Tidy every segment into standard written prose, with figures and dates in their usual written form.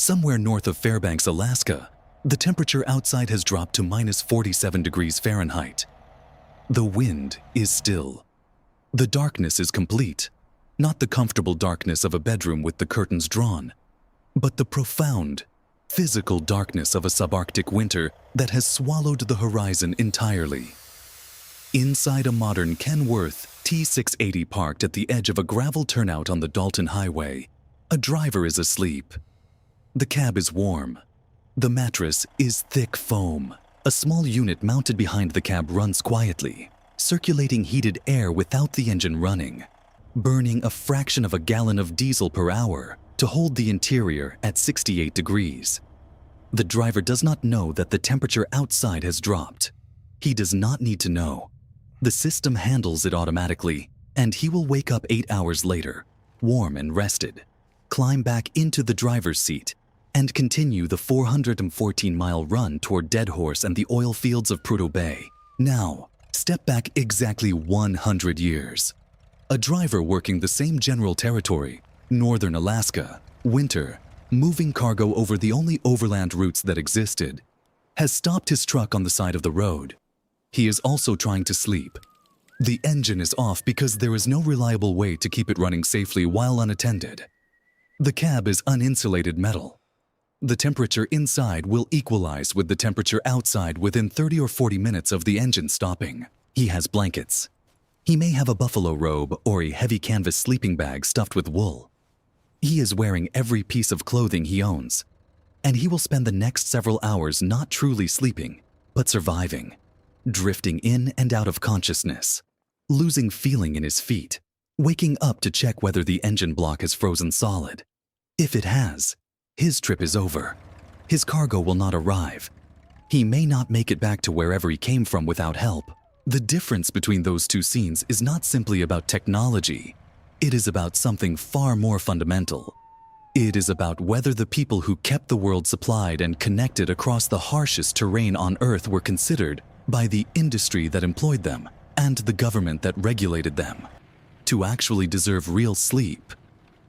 Somewhere north of Fairbanks, Alaska, the temperature outside has dropped to minus 47 degrees Fahrenheit. The wind is still. The darkness is complete, not the comfortable darkness of a bedroom with the curtains drawn, but the profound, physical darkness of a subarctic winter that has swallowed the horizon entirely. Inside a modern Kenworth T680 parked at the edge of a gravel turnout on the Dalton Highway, a driver is asleep. The cab is warm. The mattress is thick foam. A small unit mounted behind the cab runs quietly, circulating heated air without the engine running, burning a fraction of a gallon of diesel per hour to hold the interior at 68 degrees. The driver does not know that the temperature outside has dropped. He does not need to know. The system handles it automatically, and he will wake up 8 hours later, warm and rested, climb back into the driver's seat, and continue the 414-mile run toward Dead Horse and the oil fields of Prudhoe Bay. Now, step back exactly 100 years. A driver working the same general territory, northern Alaska, winter, moving cargo over the only overland routes that existed, has stopped his truck on the side of the road. He is also trying to sleep. The engine is off because there is no reliable way to keep it running safely while unattended. The cab is uninsulated metal. The temperature inside will equalize with the temperature outside within 30 or 40 minutes of the engine stopping. He has blankets. He may have a buffalo robe or a heavy canvas sleeping bag stuffed with wool. He is wearing every piece of clothing he owns, and he will spend the next several hours not truly sleeping, but surviving, drifting in and out of consciousness, losing feeling in his feet, waking up to check whether the engine block has frozen solid. If it has, his trip is over. His cargo will not arrive. He may not make it back to wherever he came from without help. The difference between those two scenes is not simply about technology. It is about something far more fundamental. It is about whether the people who kept the world supplied and connected across the harshest terrain on Earth were considered, by the industry that employed them and the government that regulated them, to actually deserve real sleep.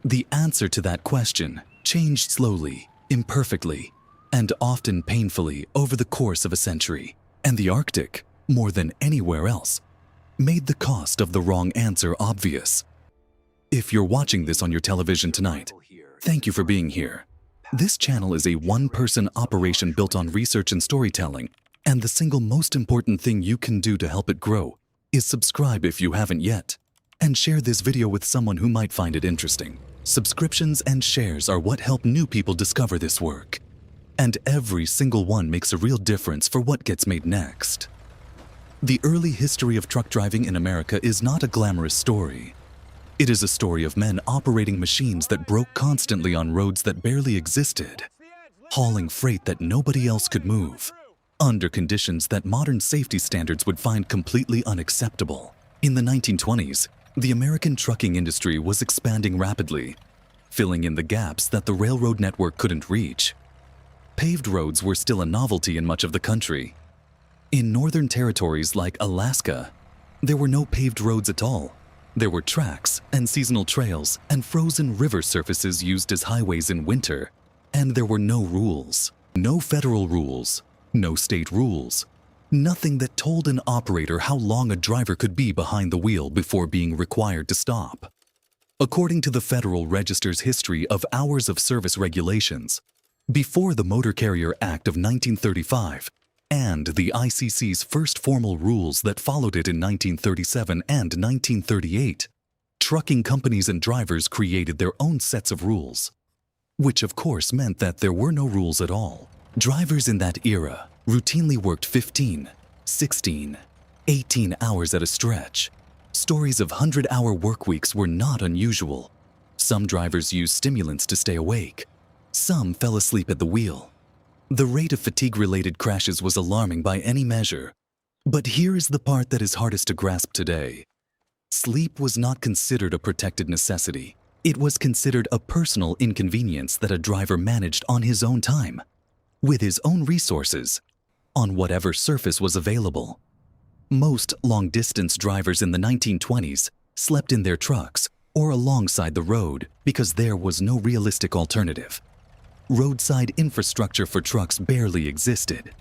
The answer to that question changed slowly, imperfectly, and often painfully over the course of a century. And the Arctic, more than anywhere else, made the cost of the wrong answer obvious. If you're watching this on your television tonight, thank you for being here. This channel is a one-person operation built on research and storytelling, and the single most important thing you can do to help it grow is subscribe if you haven't yet, and share this video with someone who might find it interesting. Subscriptions and shares are what help new people discover this work, and every single one makes a real difference for what gets made next. The early history of truck driving in America is not a glamorous story. It is a story of men operating machines that broke constantly on roads that barely existed, hauling freight that nobody else could move, under conditions that modern safety standards would find completely unacceptable. In the 1920s, the American trucking industry was expanding rapidly, filling in the gaps that the railroad network couldn't reach. Paved roads were still a novelty in much of the country. In northern territories like Alaska, there were no paved roads at all. There were tracks and seasonal trails and frozen river surfaces used as highways in winter, and there were no rules. No federal rules, no state rules. Nothing that told an operator how long a driver could be behind the wheel before being required to stop. According to the Federal Register's history of hours of service regulations, before the Motor Carrier Act of 1935 and the ICC's first formal rules that followed it in 1937 and 1938, trucking companies and drivers created their own sets of rules, which of course meant that there were no rules at all. Drivers in that era routinely worked 15, 16, 18 hours at a stretch. Stories of 100-hour work weeks were not unusual. Some drivers used stimulants to stay awake. Some fell asleep at the wheel. The rate of fatigue-related crashes was alarming by any measure. But here is the part that is hardest to grasp today. Sleep was not considered a protected necessity. It was considered a personal inconvenience that a driver managed on his own time, with his own resources, on whatever surface was available. Most long-distance drivers in the 1920s slept in their trucks or alongside the road because there was no realistic alternative. Roadside infrastructure for trucks barely existed.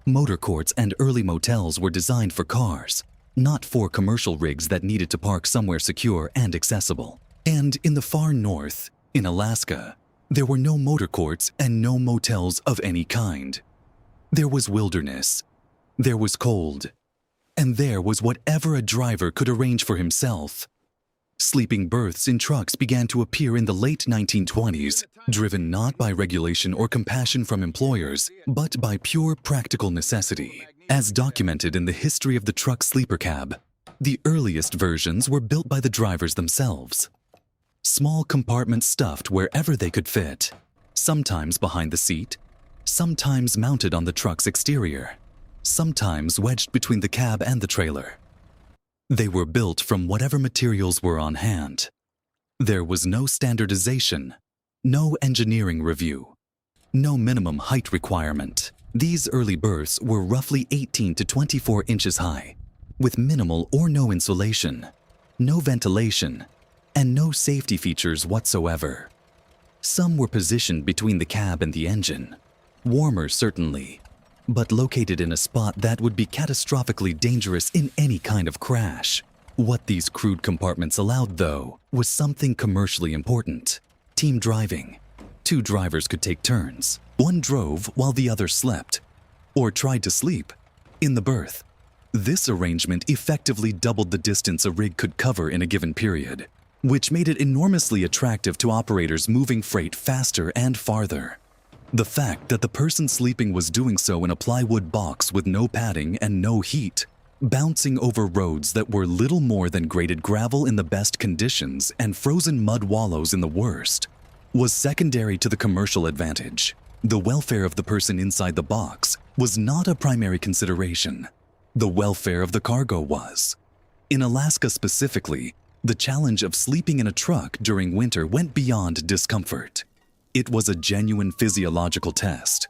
Motor courts and early motels were designed for cars, not for commercial rigs that needed to park somewhere secure and accessible. And in the far north, in Alaska, there were no motor courts and no motels of any kind. There was wilderness, there was cold, and there was whatever a driver could arrange for himself. Sleeping berths in trucks began to appear in the late 1920s, driven not by regulation or compassion from employers, but by pure practical necessity. As documented in the history of the truck sleeper cab, the earliest versions were built by the drivers themselves. Small compartments stuffed wherever they could fit, sometimes behind the seat, sometimes mounted on the truck's exterior, sometimes wedged between the cab and the trailer. They were built from whatever materials were on hand. There was no standardization, no engineering review, no minimum height requirement. These early berths were roughly 18 to 24 inches high, with minimal or no insulation, no ventilation, and no safety features whatsoever. Some were positioned between the cab and the engine, warmer certainly, but located in a spot that would be catastrophically dangerous in any kind of crash. What these crude compartments allowed, though, was something commercially important: team driving. Two drivers could take turns. One drove while the other slept, or tried to sleep, in the berth. This arrangement effectively doubled the distance a rig could cover in a given period, which made it enormously attractive to operators moving freight faster and farther. The fact that the person sleeping was doing so in a plywood box with no padding and no heat, bouncing over roads that were little more than graded gravel in the best conditions and frozen mud wallows in the worst, was secondary to the commercial advantage. The welfare of the person inside the box was not a primary consideration. The welfare of the cargo was. In Alaska specifically, the challenge of sleeping in a truck during winter went beyond discomfort. It was a genuine physiological test.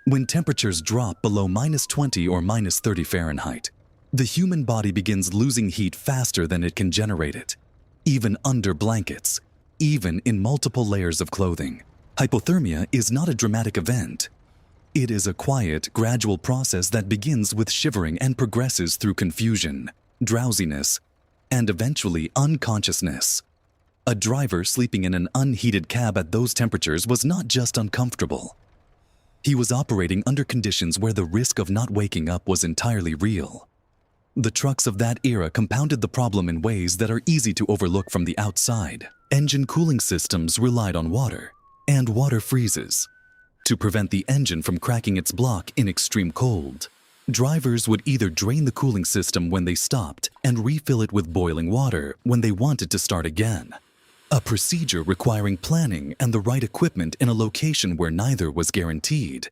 When temperatures drop below -20 or -30 Fahrenheit, the human body begins losing heat faster than it can generate it, even under blankets, even in multiple layers of clothing. Hypothermia is not a dramatic event. It is a quiet, gradual process that begins with shivering and progresses through confusion, drowsiness, and eventually unconsciousness. A driver sleeping in an unheated cab at those temperatures was not just uncomfortable. He was operating under conditions where the risk of not waking up was entirely real. The trucks of that era compounded the problem in ways that are easy to overlook from the outside. Engine cooling systems relied on water, and water freezes. To prevent the engine from cracking its block in extreme cold, drivers would either drain the cooling system when they stopped and refill it with boiling water when they wanted to start again. A procedure requiring planning and the right equipment in a location where neither was guaranteed.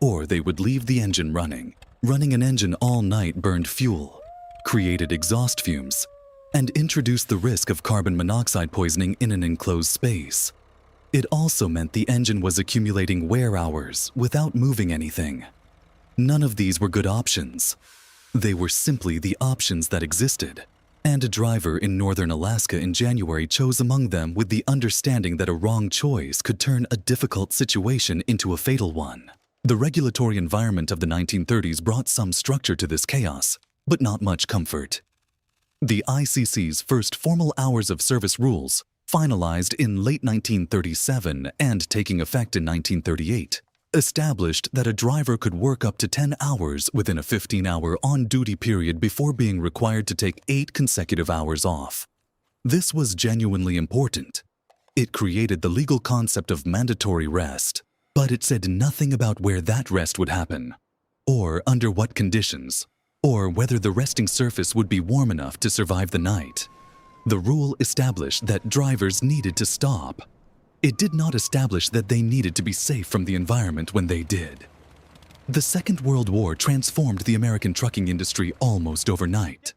Or they would leave the engine running. Running an engine all night burned fuel, created exhaust fumes, and introduced the risk of carbon monoxide poisoning in an enclosed space. It also meant the engine was accumulating wear hours without moving anything. None of these were good options. They were simply the options that existed. And a driver in northern Alaska in January chose among them with the understanding that a wrong choice could turn a difficult situation into a fatal one. The regulatory environment of the 1930s brought some structure to this chaos, but not much comfort. The ICC's first formal hours of service rules, finalized in late 1937 and taking effect in 1938, established that a driver could work up to 10 hours within a 15-hour on-duty period before being required to take 8 consecutive hours off. This was genuinely important. It created the legal concept of mandatory rest, but it said nothing about where that rest would happen, or under what conditions, or whether the resting surface would be warm enough to survive the night. The rule established that drivers needed to stop. It did not establish that they needed to be safe from the environment when they did. The Second World War transformed the American trucking industry almost overnight.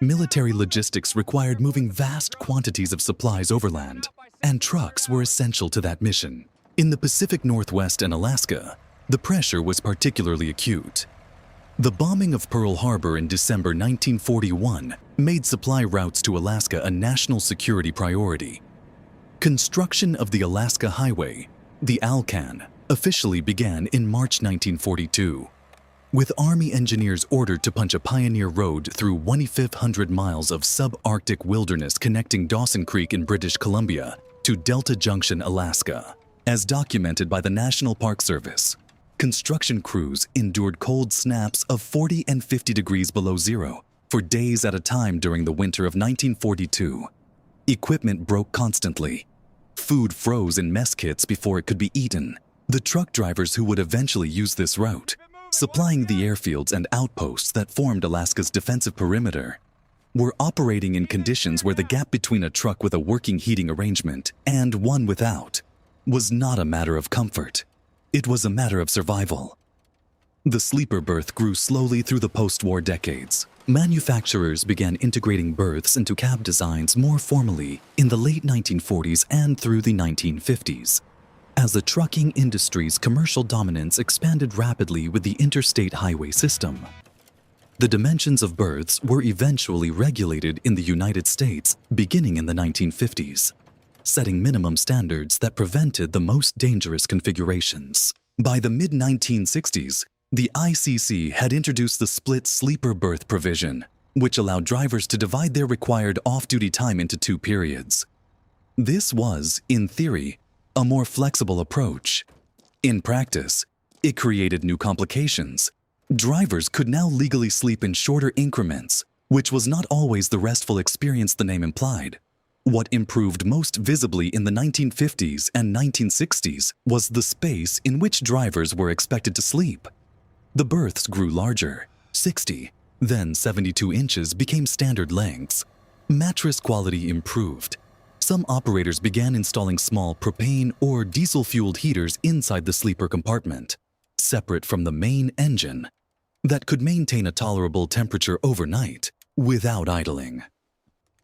Military logistics required moving vast quantities of supplies overland, and trucks were essential to that mission. In the Pacific Northwest and Alaska, the pressure was particularly acute. The bombing of Pearl Harbor in December 1941 made supply routes to Alaska a national security priority. Construction of the Alaska Highway, The Alcan officially began in March 1942, with Army engineers ordered to punch a pioneer road through 2,500 miles of subarctic wilderness connecting Dawson Creek in British Columbia to Delta Junction, Alaska. As documented by the National Park Service, construction crews endured cold snaps of 40 and 50 degrees below zero for days at a time during the winter of 1942. Equipment broke constantly. Food froze in mess kits before it could be eaten. The truck drivers who would eventually use this route, supplying the airfields and outposts that formed Alaska's defensive perimeter, were operating in conditions where the gap between a truck with a working heating arrangement and one without was not a matter of comfort. It was a matter of survival. The sleeper berth grew slowly through the post-war decades. Manufacturers began integrating berths into cab designs more formally in the late 1940s and through the 1950s. As the trucking industry's commercial dominance expanded rapidly with the interstate highway system, the dimensions of berths were eventually regulated in the United States beginning in the 1950s, setting minimum standards that prevented the most dangerous configurations. By the mid-1960s, the ICC had introduced the split sleeper berth provision, which allowed drivers to divide their required off-duty time into 2 periods. This was, in theory, a more flexible approach. In practice, it created new complications. Drivers could now legally sleep in shorter increments, which was not always the restful experience the name implied. What improved most visibly in the 1950s and 1960s was the space in which drivers were expected to sleep. The berths grew larger. 60, then 72 inches became standard lengths. Mattress quality improved. Some operators began installing small propane or diesel-fueled heaters inside the sleeper compartment, separate from the main engine, that could maintain a tolerable temperature overnight without idling.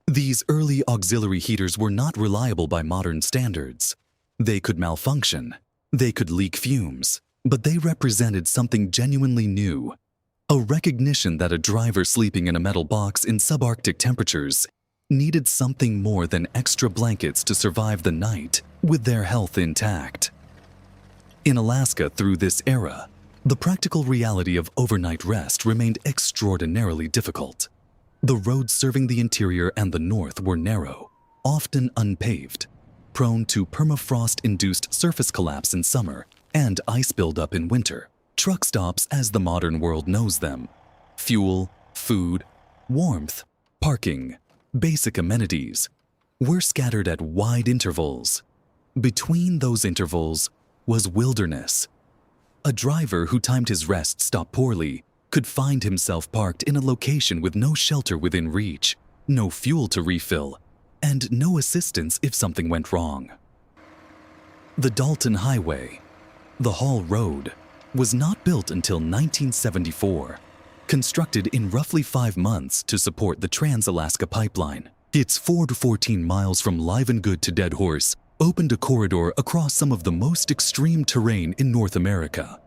These early auxiliary heaters were not reliable by modern standards. They could malfunction, they could leak fumes, but they represented something genuinely new, a recognition that a driver sleeping in a metal box in subarctic temperatures needed something more than extra blankets to survive the night with their health intact. In Alaska through this era, the practical reality of overnight rest remained extraordinarily difficult. The roads serving the interior and the north were narrow, often unpaved, prone to permafrost-induced surface collapse in summer and ice buildup in winter. Truck stops as the modern world knows them. Fuel, food, warmth, parking, basic amenities were scattered at wide intervals. Between those intervals was wilderness. A driver who timed his rest stop poorly could find himself parked in a location with no shelter within reach, no fuel to refill, and no assistance if something went wrong. The Dalton Highway, the Hall Road, was not built until 1974. Constructed in roughly 5 months to support the Trans-Alaska Pipeline. Its 4 to 14 miles from Livengood to Dead Horse opened a corridor across some of the most extreme terrain in North America,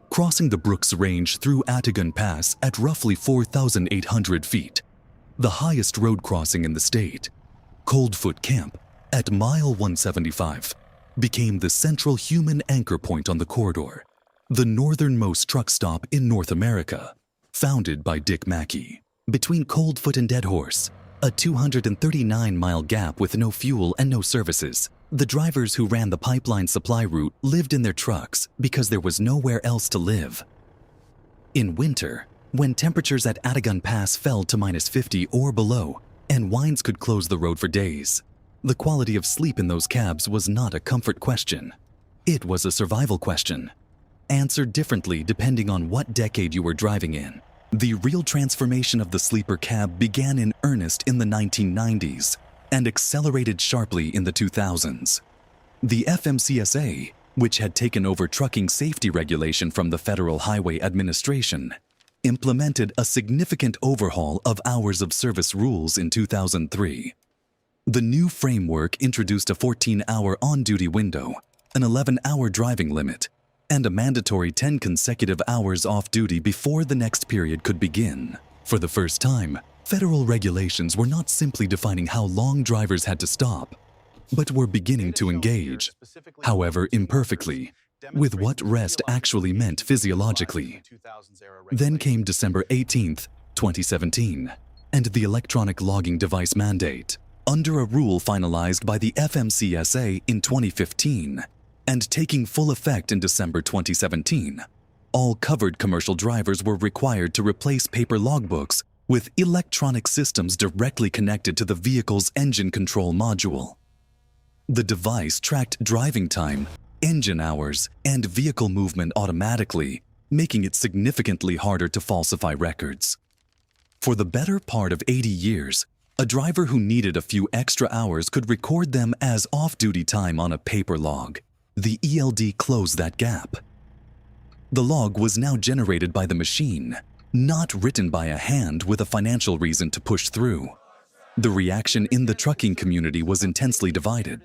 crossing the Brooks Range through Atagun Pass at roughly 4,800 feet, the highest road crossing in the state. Coldfoot Camp, at mile 175, became the central human anchor point on the corridor, the northernmost truck stop in North America. Founded by Dick Mackey. Between Coldfoot and Dead Horse, a 239-mile gap with no fuel and no services, the drivers who ran the pipeline supply route lived in their trucks because there was nowhere else to live. In winter, when temperatures at Atagun Pass fell to -50 or below, and winds could close the road for days, the quality of sleep in those cabs was not a comfort question. It was a survival question, answered differently depending on what decade you were driving in. The real transformation of the sleeper cab began in earnest in the 1990s and accelerated sharply in the 2000s. The FMCSA, which had taken over trucking safety regulation from the Federal Highway Administration, implemented a significant overhaul of hours of service rules in 2003. The new framework introduced a 14-hour on-duty window, an 11-hour driving limit, and a mandatory 10 consecutive hours off-duty before the next period could begin. For the first time, federal regulations were not simply defining how long drivers had to stop. but were beginning to engage, however imperfectly, with what rest actually meant physiologically. Then came December 18th, 2017, and the electronic logging device mandate, under a rule finalized by the FMCSA in 2015 and taking full effect in December 2017. All covered commercial drivers were required to replace paper logbooks with electronic systems directly connected to the vehicle's engine control module. The device tracked driving time, engine hours, and vehicle movement automatically, making it significantly harder to falsify records. For the better part of 80 years, a driver who needed a few extra hours could record them as off-duty time on a paper log. The ELD closed that gap. The log was now generated by the machine, not written by a hand with a financial reason to push through. The reaction in the trucking community was intensely divided.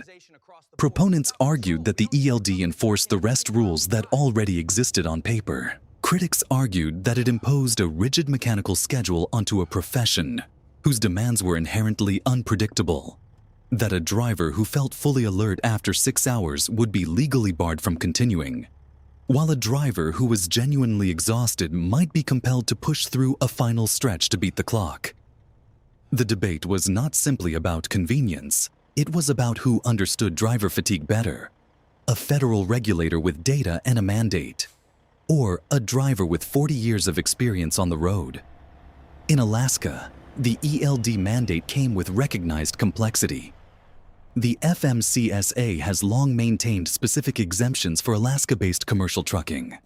Proponents argued that the ELD enforced the rest rules that already existed on paper. Critics argued that it imposed a rigid mechanical schedule onto a profession whose demands were inherently unpredictable, that a driver who felt fully alert after 6 hours would be legally barred from continuing, while a driver who was genuinely exhausted might be compelled to push through a final stretch to beat the clock. The debate was not simply about convenience, it was about who understood driver fatigue better: a federal regulator with data and a mandate, or a driver with 40 years of experience on the road. In Alaska, the ELD mandate came with recognized complexity. The FMCSA has long maintained specific exemptions for Alaska-based commercial trucking.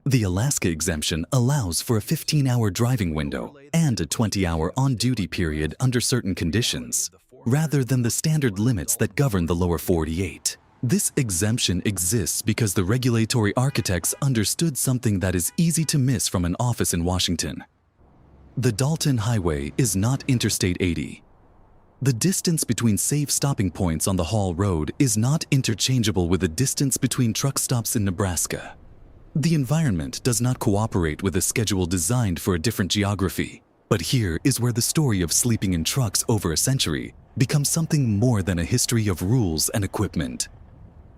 The Alaska exemption allows for a 15-hour driving window and a 20-hour on-duty period under certain conditions, rather than the standard limits that govern the lower 48. This exemption exists because the regulatory architects understood something that is easy to miss from an office in Washington. The Dalton Highway is not Interstate 80. The distance between safe stopping points on the Hall Road is not interchangeable with the distance between truck stops in Nebraska. The environment does not cooperate with a schedule designed for a different geography. But here is where the story of sleeping in trucks over a century becomes something more than a history of rules and equipment.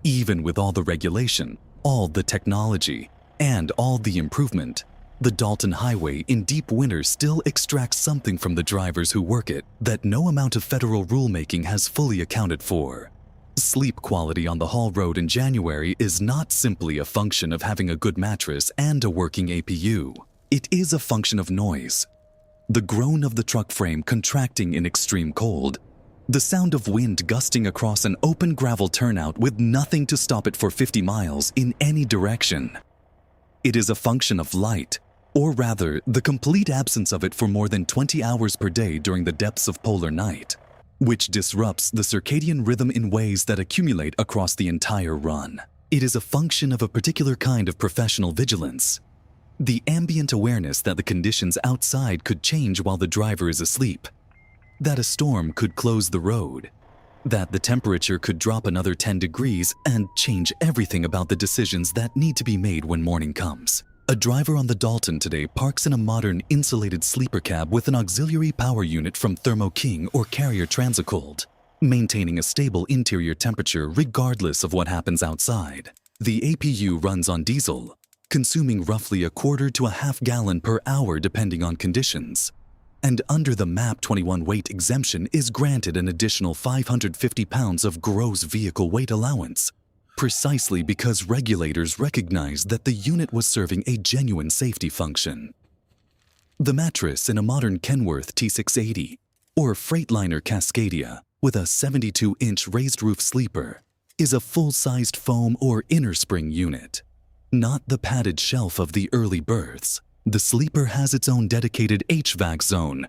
Even with all the regulation, all the technology, and all the improvement, the Dalton Highway in deep winter still extracts something from the drivers who work it that no amount of federal rulemaking has fully accounted for. Sleep quality on the Hall Road in January is not simply a function of having a good mattress and a working APU. It is a function of noise. The groan of the truck frame contracting in extreme cold, the sound of wind gusting across an open gravel turnout with nothing to stop it for 50 miles in any direction. It is a function of light, or rather, the complete absence of it for more than 20 hours per day during the depths of polar night, which disrupts the circadian rhythm in ways that accumulate across the entire run. It is a function of a particular kind of professional vigilance. The ambient awareness that the conditions outside could change while the driver is asleep, that a storm could close the road, that the temperature could drop another 10 degrees and change everything about the decisions that need to be made when morning comes. A driver on the Dalton today parks in a modern insulated sleeper cab with an auxiliary power unit from Thermo King or Carrier Transicold, maintaining a stable interior temperature regardless of what happens outside. The APU runs on diesel, consuming roughly a quarter to a half gallon per hour depending on conditions. And under the MAP 21 weight exemption is granted an additional 550 pounds of gross vehicle weight allowance, precisely because regulators recognized that the unit was serving a genuine safety function. The mattress in a modern Kenworth T680 or Freightliner Cascadia with a 72-inch raised roof sleeper is a full-sized foam or inner spring unit, not the padded shelf of the early berths. The sleeper has its own dedicated HVAC zone,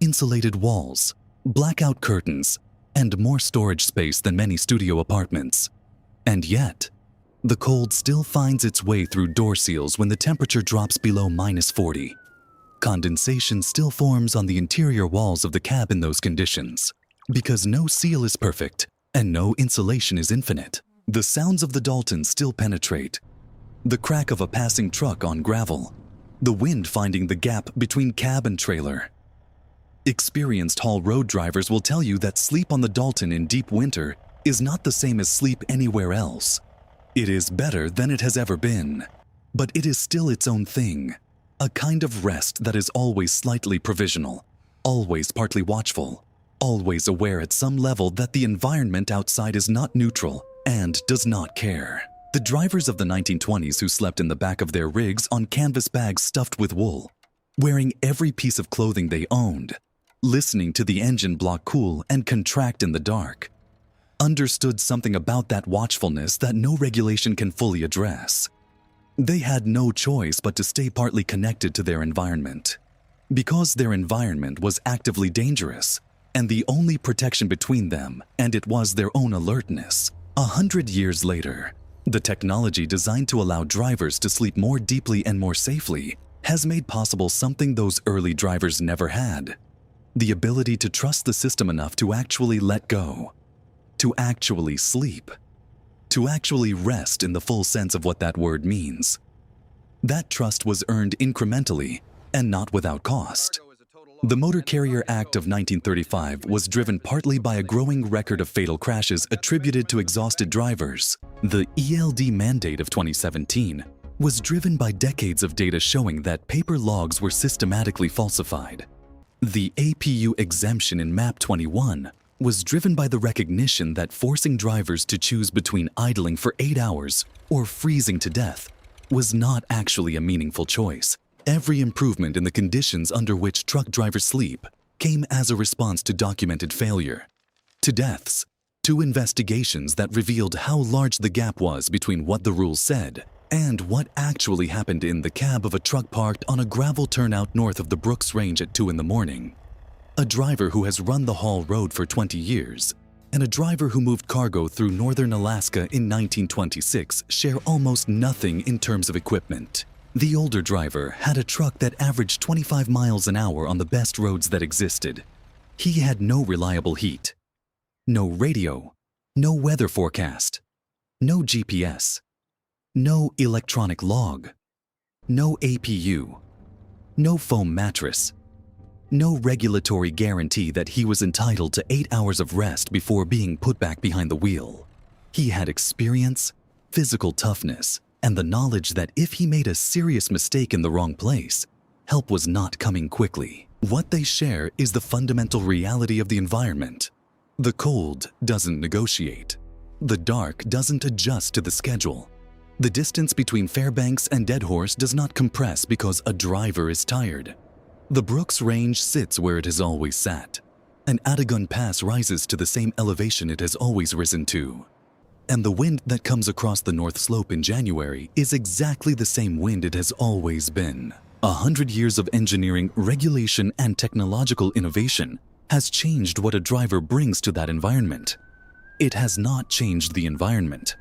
insulated walls, blackout curtains, and more storage space than many studio apartments. And yet, the cold still finds its way through door seals when the temperature drops below -40. Condensation still forms on the interior walls of the cab in those conditions, because no seal is perfect and no insulation is infinite. The sounds of the Dalton still penetrate. The crack of a passing truck on gravel, the wind finding the gap between cab and trailer. Experienced Hall Road drivers will tell you that sleep on the Dalton in deep winter is not the same as sleep anywhere else. It is better than it has ever been, but it is still its own thing, a kind of rest that is always slightly provisional, always partly watchful, always aware at some level that the environment outside is not neutral and does not care. The drivers of the 1920s who slept in the back of their rigs on canvas bags stuffed with wool, wearing every piece of clothing they owned, listening to the engine block cool and contract in the dark, understood something about that watchfulness that no regulation can fully address. They had no choice but to stay partly connected to their environment, because their environment was actively dangerous, and the only protection between them and it was their own alertness. 100 years later, the technology designed to allow drivers to sleep more deeply and more safely has made possible something those early drivers never had: the ability to trust the system enough to actually let go, to actually sleep, to actually rest in the full sense of what that word means. That trust was earned incrementally and not without cost. The Motor Carrier Act of 1935 was driven partly by a growing record of fatal crashes attributed to exhausted drivers. The ELD mandate of 2017 was driven by decades of data showing that paper logs were systematically falsified. The APU exemption in MAP 21 was driven by the recognition that forcing drivers to choose between idling for 8 hours or freezing to death was not actually a meaningful choice. Every improvement in the conditions under which truck drivers sleep came as a response to documented failure, to deaths, to investigations that revealed how large the gap was between what the rules said and what actually happened in the cab of a truck parked on a gravel turnout north of the Brooks Range at 2 in the morning. A driver who has run the Hall Road for 20 years and a driver who moved cargo through northern Alaska in 1926 share almost nothing in terms of equipment. The older driver had a truck that averaged 25 miles an hour on the best roads that existed. He had no reliable heat, no radio, no weather forecast, no GPS, no electronic log, no APU, no foam mattress, no regulatory guarantee that he was entitled to 8 hours of rest before being put back behind the wheel. He had experience, physical toughness, and the knowledge that if he made a serious mistake in the wrong place, help was not coming quickly. What they share is the fundamental reality of the environment. The cold doesn't negotiate. The dark doesn't adjust to the schedule. The distance between Fairbanks and Deadhorse does not compress because a driver is tired. The Brooks Range sits where it has always sat, and Adagun Pass rises to the same elevation it has always risen to. And the wind that comes across the North Slope in January is exactly the same wind it has always been. 100 years of engineering, regulation, and technological innovation has changed what a driver brings to that environment. It has not changed the environment.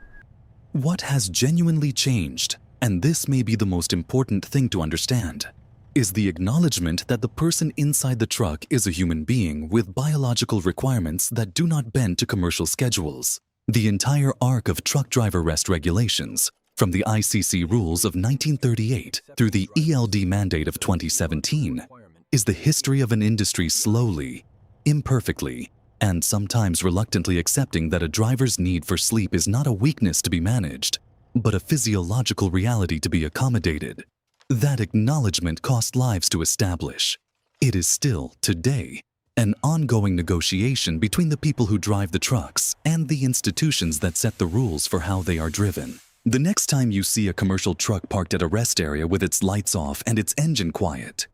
What has genuinely changed, and this may be the most important thing to understand, is the acknowledgement that the person inside the truck is a human being with biological requirements that do not bend to commercial schedules. The entire arc of truck driver rest regulations, from the ICC rules of 1938 through the ELD mandate of 2017, is the history of an industry slowly, imperfectly, and sometimes reluctantly accepting that a driver's need for sleep is not a weakness to be managed, but a physiological reality to be accommodated. That acknowledgement cost lives to establish. It is still, today, an ongoing negotiation between the people who drive the trucks and the institutions that set the rules for how they are driven. The next time you see a commercial truck parked at a rest area with its lights off and its engine quiet,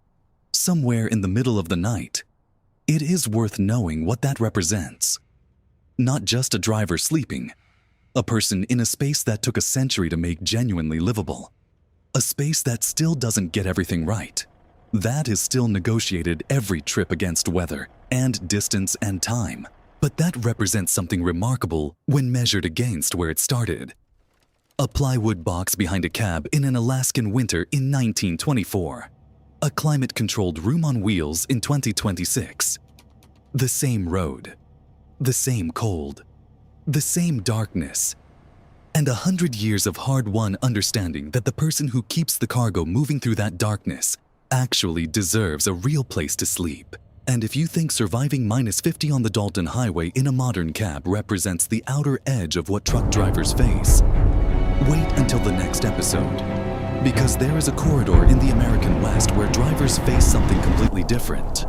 somewhere in the middle of the night, it is worth knowing what that represents. Not just a driver sleeping, a person in a space that took a century to make genuinely livable, a space that still doesn't get everything right. That is still negotiated every trip against weather and distance and time, but that represents something remarkable when measured against where it started. A plywood box behind a cab in an Alaskan winter in 1924. A climate-controlled room on wheels in 2026. The same road, the same cold, the same darkness, and 100 years of hard-won understanding that the person who keeps the cargo moving through that darkness actually deserves a real place to sleep, And if you think surviving minus 50 on the Dalton Highway in a modern cab represents the outer edge of what truck drivers face, wait until the next episode. Because there is a corridor in the American West where drivers face something completely different.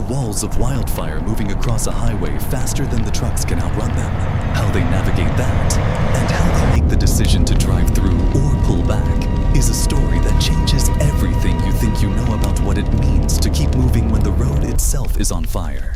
Walls of wildfire moving across a highway faster than the trucks can outrun them. How they navigate that, and how they make the decision to drive through or pull back, is a story that changes everything you think you know about what it means to keep moving when the road itself is on fire.